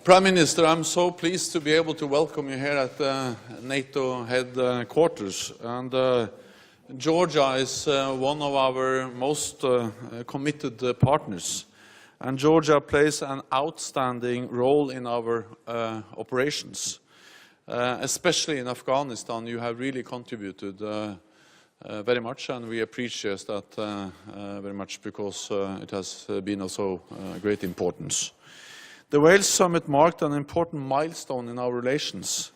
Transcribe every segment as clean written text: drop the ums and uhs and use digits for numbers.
Prime Minister, I'm so pleased to be able to welcome you here at the NATO headquarters. And Georgia is one of our most committed partners. And Georgia plays an outstanding role in our operations. Especially in Afghanistan, you have really contributed very much, and we appreciate that very much because it has been of so great importance. The Wales Summit marked an important milestone in our relations.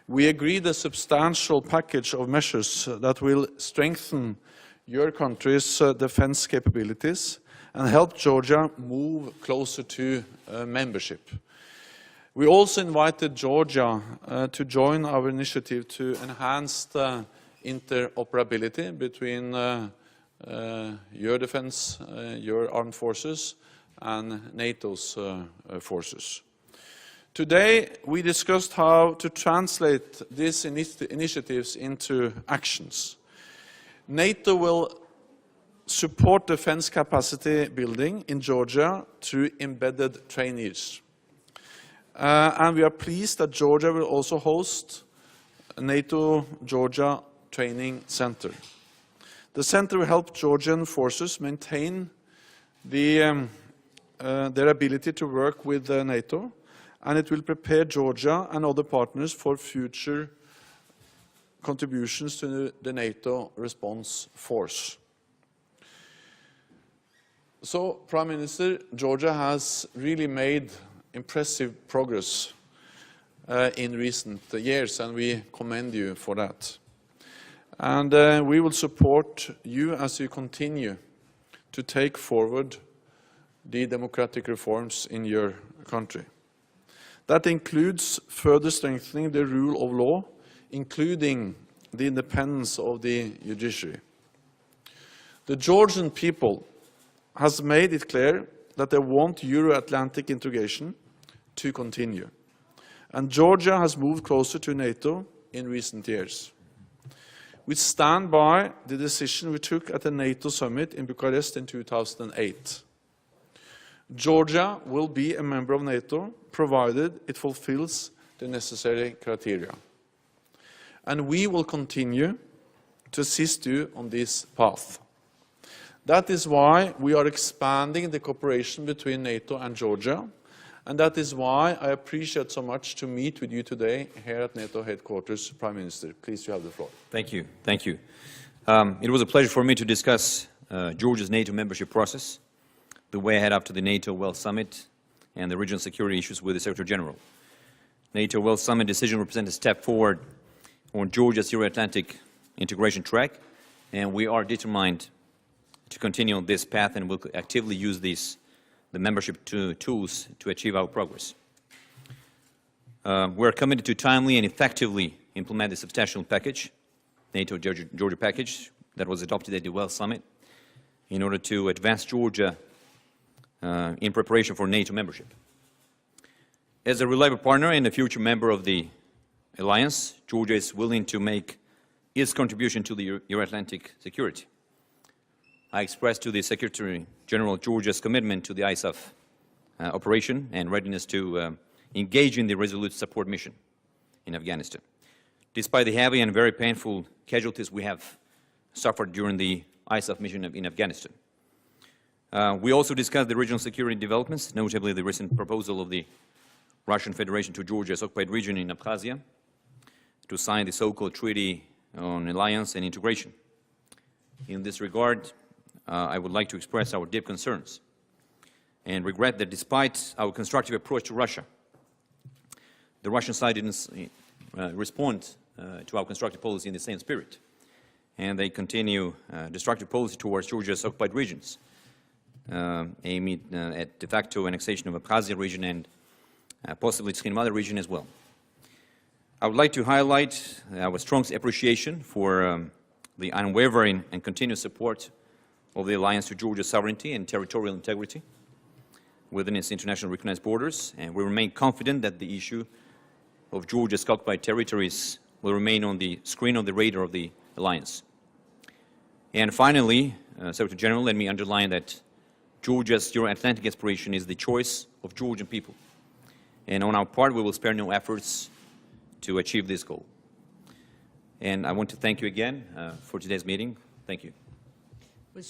We agreed a substantial package of measures that will strengthen your country's defense capabilities and help Georgia move closer to membership. We also invited Georgia to join our initiative to enhance the interoperability between your defense, your armed forces, and NATO's forces. Today, we discussed how to translate these initiatives into actions. NATO will support defense capacity building in Georgia through embedded trainees. And we are pleased that Georgia will also host a NATO Georgia Training Center. The center will help Georgian forces maintain their ability to work with NATO, and it will prepare Georgia and other partners for future contributions to the NATO response force. So, Prime Minister, Georgia has really made impressive progress in recent years, and we commend you for that. And we will support you as you continue to take forward the democratic reforms in your country. That includes further strengthening the rule of law, including the independence of the judiciary. The Georgian people has made it clear that they want Euro-Atlantic integration to continue. And Georgia has moved closer to NATO in recent years. We stand by the decision we took at the NATO summit in Bucharest in 2008. Georgia will be a member of NATO, provided it fulfills the necessary criteria. And we will continue to assist you on this path. That is why we are expanding the cooperation between NATO and Georgia, and that is why I appreciate so much to meet with you today here at NATO headquarters. Prime Minister, please, you have the floor. Thank you. Thank you. It was a pleasure for me to discuss Georgia's NATO membership process, the way ahead up to the NATO Wales Summit, and the regional security issues with the Secretary General. NATO Wales Summit decision represents a step forward on Georgia's Euro-Atlantic integration track, and we are determined to continue on this path and will actively use the membership tools to achieve our progress. We are committed to timely and effectively implement the substantial package, NATO Georgia package, that was adopted at the Wales Summit, in order to advance Georgia in preparation for NATO membership. As a reliable partner and a future member of the alliance, Georgia is willing to make its contribution to the Euro-Atlantic security. I expressed to the Secretary General Georgia's commitment to the ISAF operation and readiness to engage in the resolute support mission in Afghanistan. Despite the heavy and very painful casualties we have suffered during the ISAF mission in Afghanistan. We also discussed the regional security developments, notably the recent proposal of the Russian Federation to Georgia's occupied region in Abkhazia to sign the so-called Treaty on Alliance and Integration. In this regard, I would like to express our deep concerns and regret that despite our constructive approach to Russia, the Russian side didn't respond to our constructive policy in the same spirit, and they continue destructive policy towards Georgia's occupied regions, aiming at de facto annexation of Abkhazia region and possibly Tskhinvali region as well. I would like to highlight our strong appreciation for the unwavering and continuous support of the alliance to Georgia's sovereignty and territorial integrity within its internationally recognized borders, and we remain confident that the issue of Georgia's occupied territories will remain on the screen of the radar of the alliance. And finally, Secretary General, let me underline that Georgia's Euro-Atlantic aspiration is the choice of Georgian people, And on our part, we will spare no efforts to achieve this goal. And I want to thank you again for today's meeting. Thank you.